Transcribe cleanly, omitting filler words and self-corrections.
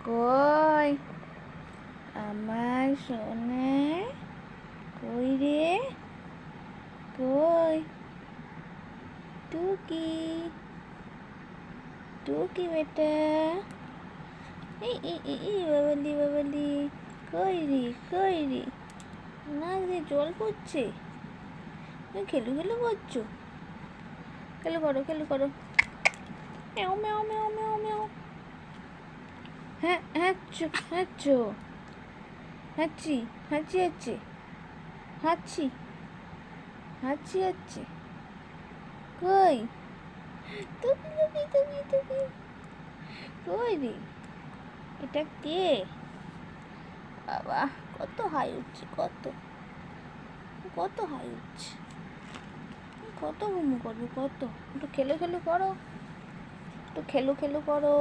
কই আমার সোনা, কই রে, কই টুকি, টুকি বেটা, এই বাবালি বাবালি, কই রে, কই রে, না যে জল পড়ছে, খেলু খেলু করছো, খেলু করো, খেলু করো, ম্যাও ম্যাও ম্যাও ম্যাও ম্যাও, হ্যাঁ হাঁচো হাঁচো, হাঁচি হাঁচি হাঁচি, হাঁচি হাঁচি হাঁচি, কই টুকি টুকি টুকি টুকি, কই রে, এটা কে? বাবা কত হাই উঠছে, কত কত হাই উঠছে, কত ঘুমু করবে, কত একটু খেলু খেলু করো, একটু খেলু খেলু করো।